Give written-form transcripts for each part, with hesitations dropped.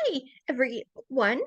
Hi, everyone.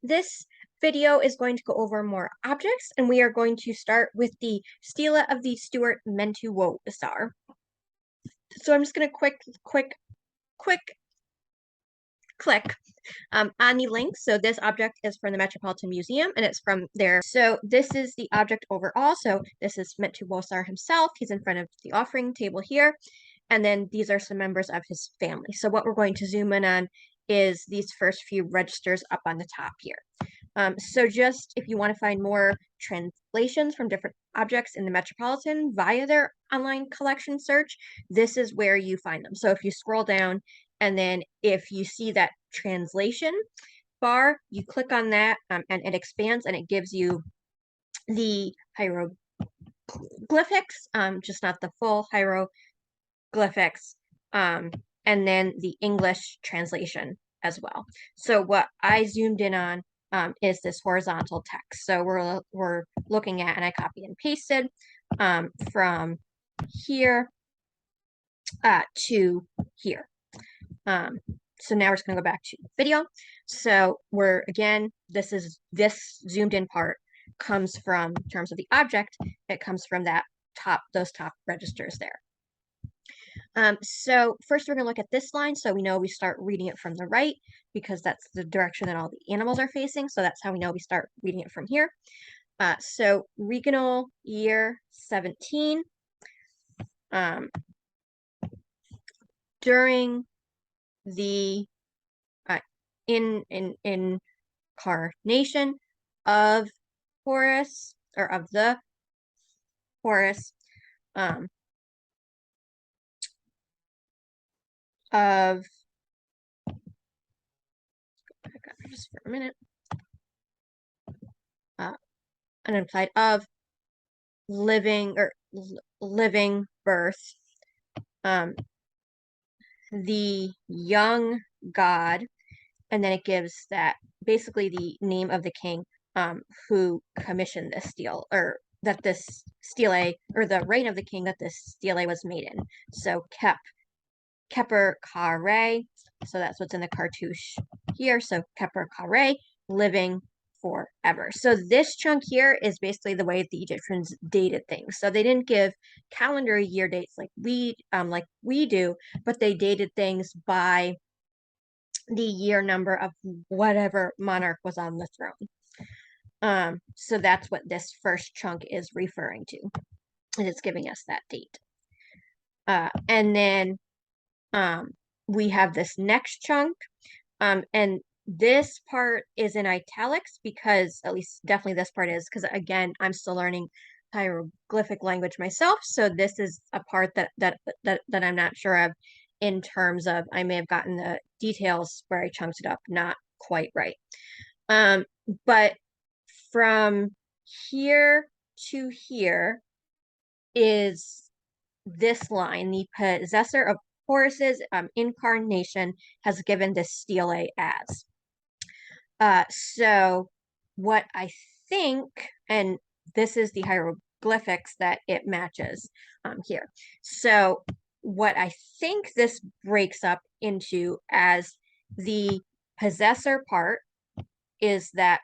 This video is going to go over more objects, and we are going to start with the stela of the Stuart Mentuosar. So I'm just going to quick click on the link. So this object is from the Metropolitan Museum, and it's from there. So this is the object overall. So this is Mentuosar himself. He's in front of the offering table here. And then these are some members of his family. So what we're going to zoom in on is these first few registers up on the top here. So just if you want to find more translations from different objects in the Metropolitan via their online collection search, this is where you find them. So if you scroll down and then if you see that translation bar, you click on that and it expands and it gives you the hieroglyphics, just not the full hieroglyphics, and then the English translation as well. So what I zoomed in on is this horizontal text. So we're looking at, and I copied and pasted from here to here. So now we're just gonna go back to video. So we're again, this zoomed in part comes from, in terms of the object, it comes from those top registers there. So first we're going to look at this line. So we know we start reading it from the right because that's the direction that all the animals are facing. So that's how we know we start reading it from here. So regnal year 17. During the incarnation of Horus, or of the Horus, of just for a minute, an implied of living birth, the young god, and then it gives that basically the name of the king who commissioned this stele, or that this stele, or the reign of the king that this stele was made in. So Keper Kare, so that's what's in the cartouche here. So Keper Kare, living forever. So this chunk here is basically the way the Egyptians dated things. So they didn't give calendar year dates like we do, but they dated things by the year number of whatever monarch was on the throne. So that's what this first chunk is referring to, and it's giving us that date. And then we have this next chunk, and this part is in italics because, at least definitely this part is, because again, I'm still learning hieroglyphic language myself. So this is a part that I'm not sure of, in terms of I may have gotten the details where I chunked it up not quite right. But from here to here is this line: the possessor of Horus's incarnation has given this stele as. So what I think, and this is the hieroglyphics that it matches here. So what I think this breaks up into as the possessor part is that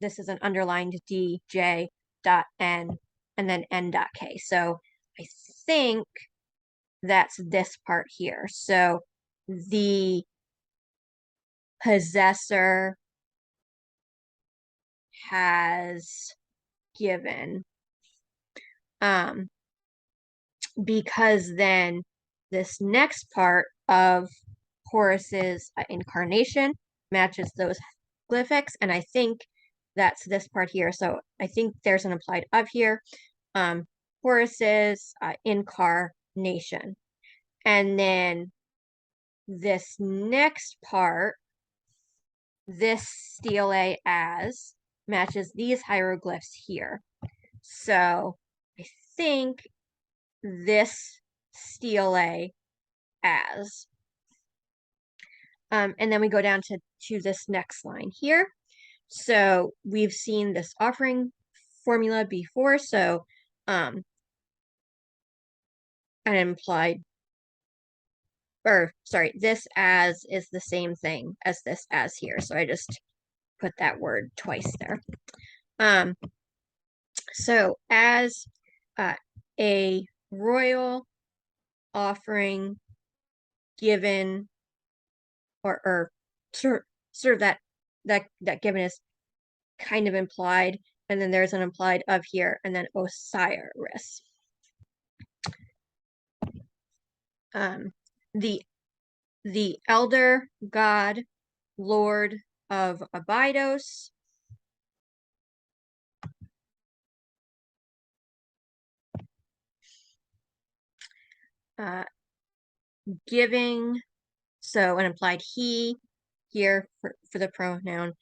this is an underlined D, J, dot N, and then N dot K. So I think that's this part here. So the possessor has given, because then this next part of Horus's incarnation matches those glyphics, and I think that's this part here. So I think there's an implied of here. Horus's incarnation. And then this next part, this stele as, matches these hieroglyphs here. So I think this stele as. And then we go down to this next line here. So we've seen this offering formula before. So an implied or sorry, this as is the same thing as this as here. So I just put that word twice there. So as a royal offering given, or sort of that given is kind of implied, and then there's an implied of here, and then Osiris. The elder god, lord of Abydos, giving, so an implied he here for the pronoun,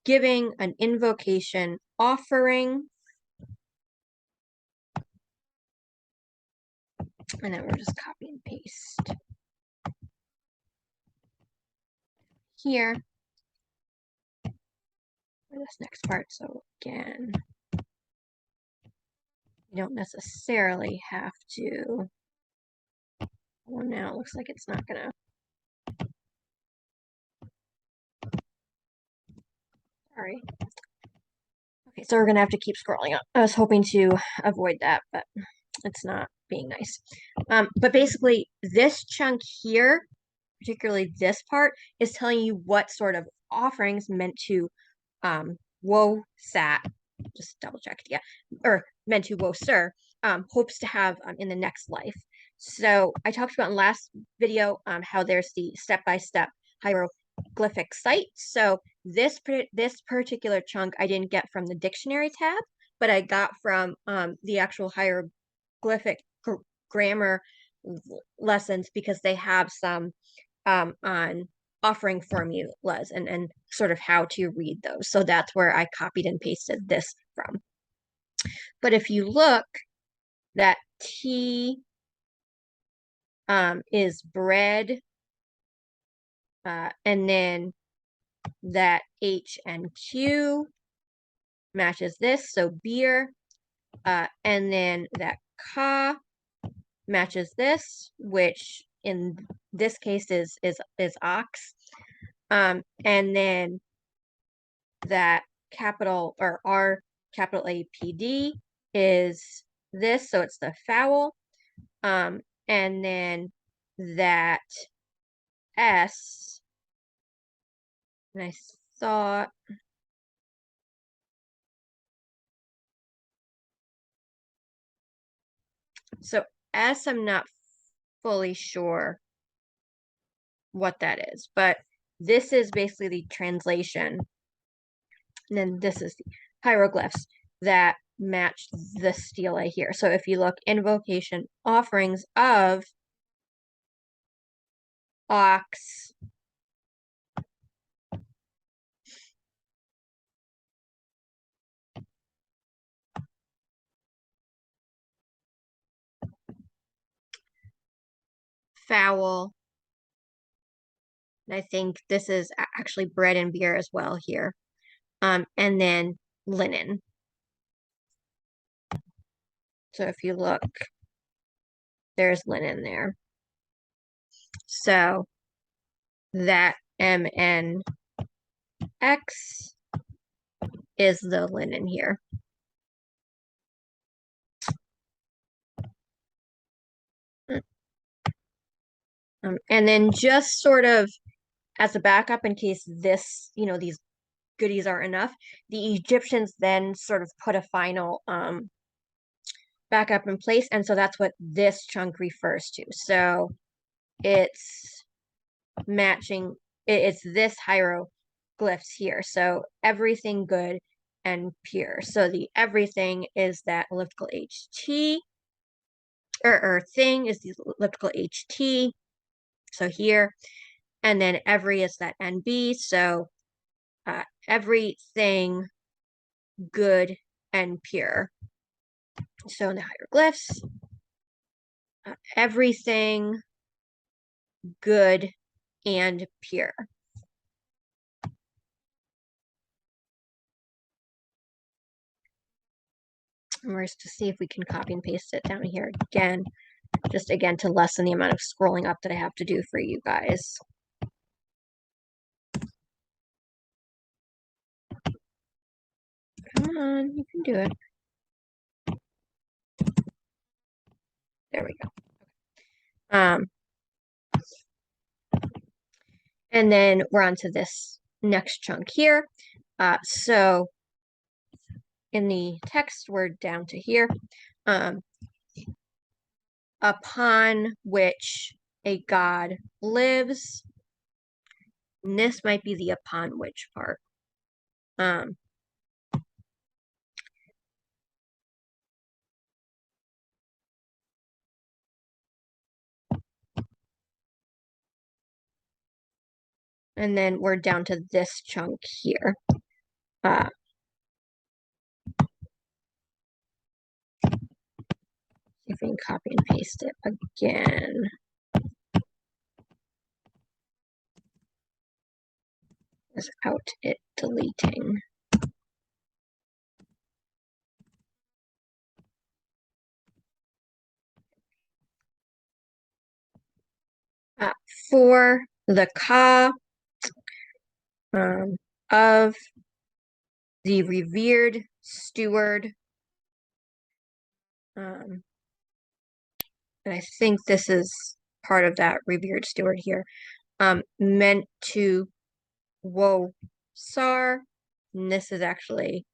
giving an invocation offering, and then we're just copy and paste here for this next part. So again, you don't necessarily have to. Well, now it looks like it's not gonna. Sorry. Okay, so we're gonna have to keep scrolling up. I was hoping to avoid that, but it's not being nice. But basically, this chunk here, particularly this part, is telling you what sort of offerings meant to Wo Sat, just double check, yeah, or meant to Wo Sir, hopes to have in the next life. So I talked about in last video how there's the step-by-step hieroglyphic site. So this particular chunk I didn't get from the dictionary tab, but I got from the actual hieroglyphic grammar lessons, because they have some on offering formulas and sort of how to read those. So that's where I copied and pasted this from. But if you look, that T is bread, and then that H and Q matches this, so beer, and then that Ka matches this, which in this case is ox, and then that capital or R capital APD is this, so it's the fowl, and then that S, and I thought, so S, I'm not fully sure what that is, but this is basically the translation, and then this is the hieroglyphs that match the stele here. So if you look, invocation offerings of ox, fowl, and I think this is actually bread and beer as well here, and then linen. So if you look, there's linen there. So that MNX is the linen here. And then just sort of as a backup in case this, these goodies aren't enough, the Egyptians then sort of put a final backup in place. And so that's what this chunk refers to. So it's matching, it's this hieroglyphs here. So everything good and pure. So the everything is that elliptical HT, or thing is the elliptical HT. So here, and then every is that NB. So everything good and pure. So in the hieroglyphs, everything good and pure. And we're just to see if we can copy and paste it down here again. just again to lessen the amount of scrolling up that I have to do for you guys. Come on, you can do it. There we go. And then we're on to this next chunk here. So in the text, we're down to here. Upon which a god lives. And this might be the upon which part. And then we're down to this chunk here. If we can copy and paste it again. Without it deleting. For the ka of the revered steward, and I think this is part of that revered steward here, meant to woe sar, and this is actually,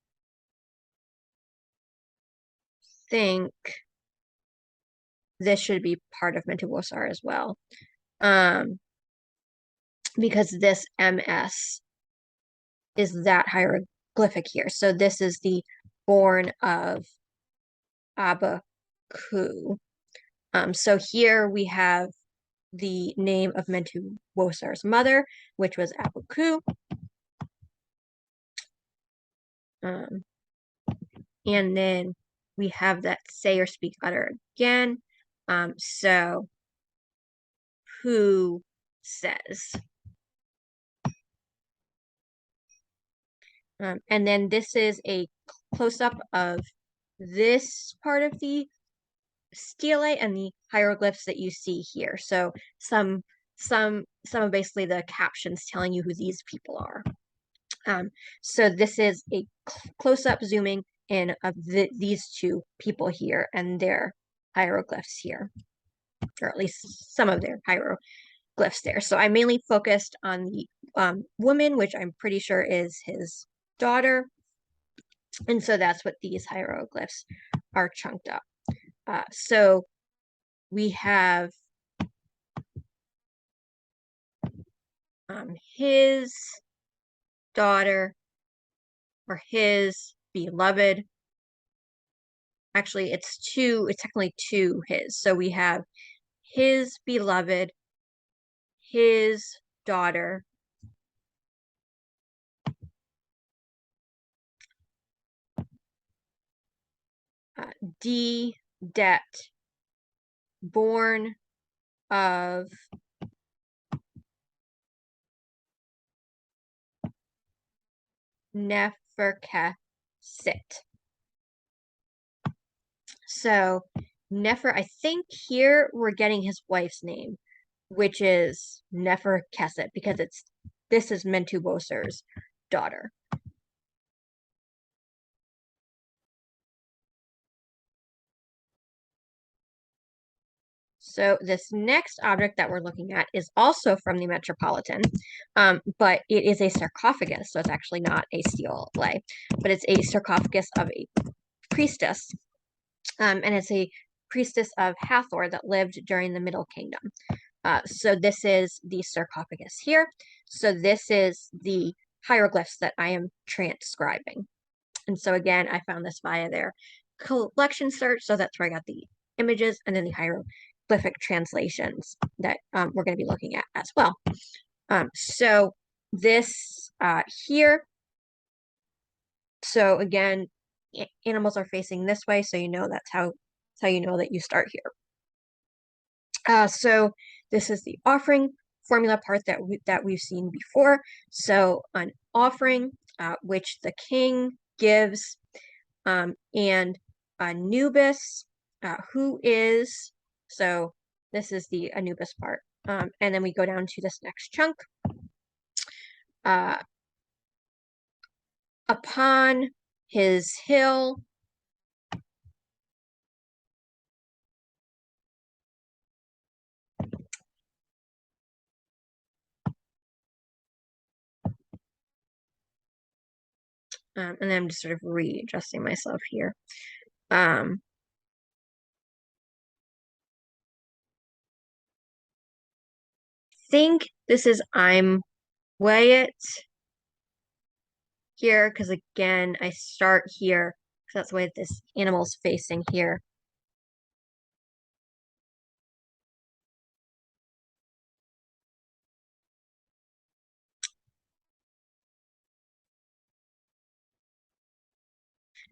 I think this should be part of meant to woe sar as well, because this ms is that hieroglyphic here. So this is the born of Abaku. So here we have the name of Mentu Wosar's mother, which was Abaku. And then we have that say or speak utter again. So who says? And then this is a close-up of this part of the stele and the hieroglyphs that you see here. So some of basically the captions telling you who these people are. So this is a close-up zooming in of these two people here and their hieroglyphs here, or at least some of their hieroglyphs there. So I mainly focused on the woman, which I'm pretty sure is his daughter. And so that's what these hieroglyphs are chunked up. So we have his daughter, or his beloved. Actually, it's technically two his. So we have his beloved, his daughter, D det, born of Neferkesit. So Nefer, I think here we're getting his wife's name, which is Neferkesit, because this is Mentu Boser's daughter. So this next object that we're looking at is also from the Metropolitan, but it is a sarcophagus, so it's actually not a stele, but it's a sarcophagus of a priestess, and it's a priestess of Hathor that lived during the Middle Kingdom. So this is the sarcophagus here. So this is the hieroglyphs that I am transcribing. And so again, I found this via their collection search, so that's where I got the images and then the hieroglyphic translations that we're going to be looking at as well. So this here, so again, animals are facing this way, so you know that's how you know that you start here. So this is the offering formula part that we've seen before. So an offering, which the king gives, and Anubis, who is So this is the Anubis part. And then we go down to this next chunk. Upon his hill, and then I'm just sort of readjusting myself here. Think this is I'm Way It here, because again, I start here, because that's the way this animal's facing here.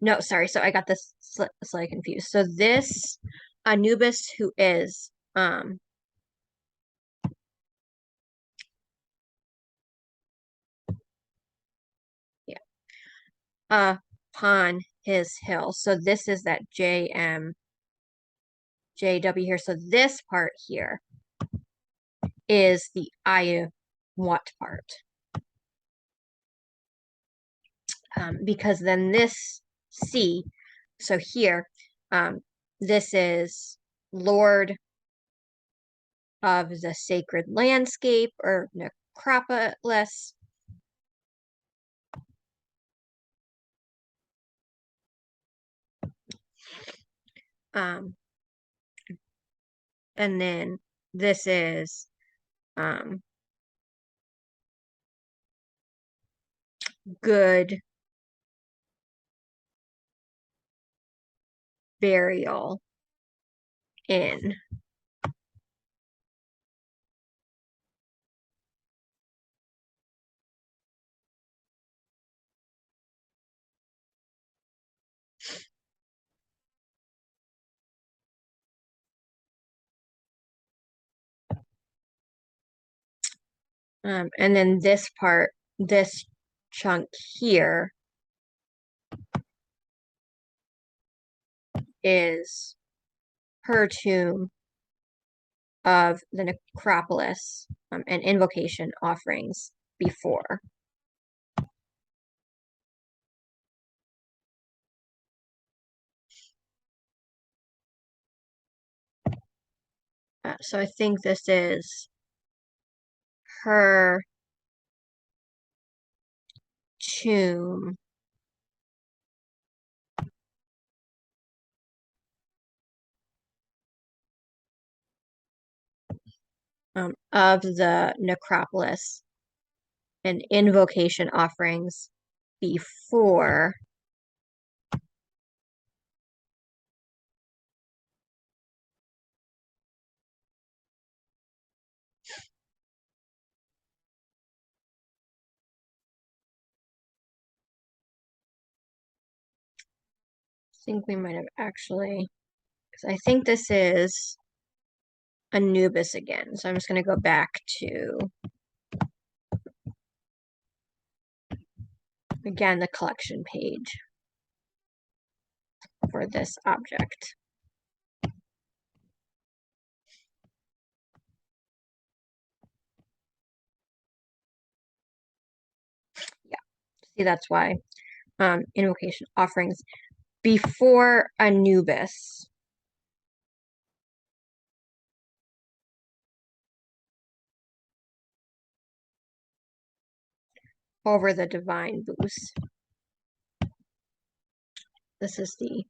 No, sorry, so I got this slightly confused. So this Anubis who is, yeah, upon his hill. So this is that JM, JW here. So this part here is the I what part. Because then this C, so here, this is Lord of the Sacred Landscape or Necropolis. Um, and then this is good burial in. And then this part, this chunk here is her tomb of the necropolis and invocation offerings before. So I think this is her tomb of the necropolis and invocation offerings before I think we might have actually, because I think this is Anubis again. So I'm just going to go back to, again, the collection page for this object. Yeah, see, that's why invocation offerings before Anubis. Over the divine boost. This is the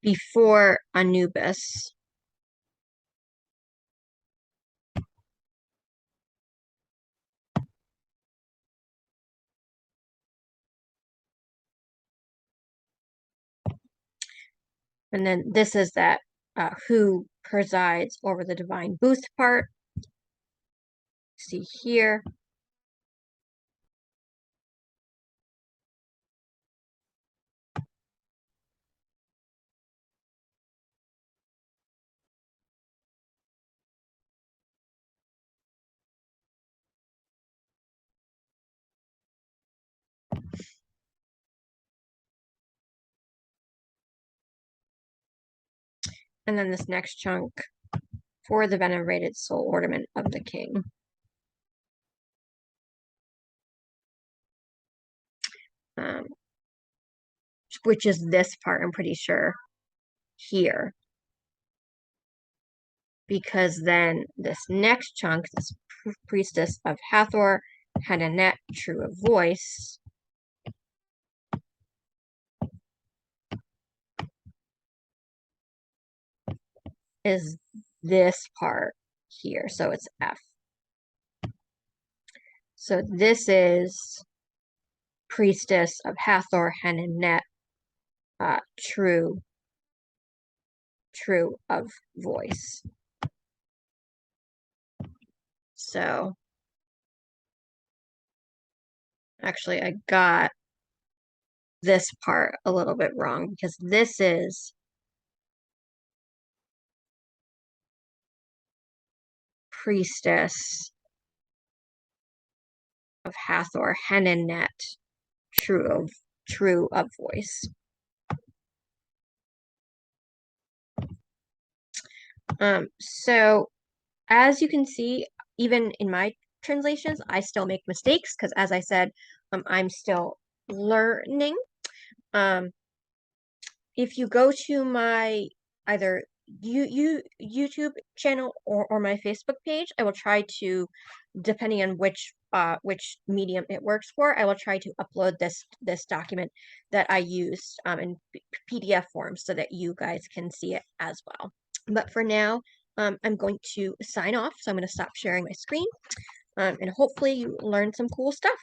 before Anubis. And then this is that who presides over the divine boost part. See here. And then this next chunk for the venerated soul ornament of the king. Um, which is this part, I'm pretty sure, here. Because then this next chunk, this priestess of Hathor, Hananet, true of voice, is this part here. So it's F. So this is priestess of Hathor, Hananet, true of voice. So actually I got this part a little bit wrong because this is priestess of Hathor, Hananet, true of voice. So as you can see, even in my translations, I still make mistakes because, as I said, I'm still learning. If you go to my either YouTube channel or my Facebook page, I will try to, depending on which medium it works for, I will try to upload this document that I used in PDF form so that you guys can see it as well. But for now, I'm going to sign off. So I'm going to stop sharing my screen, and hopefully you learned some cool stuff.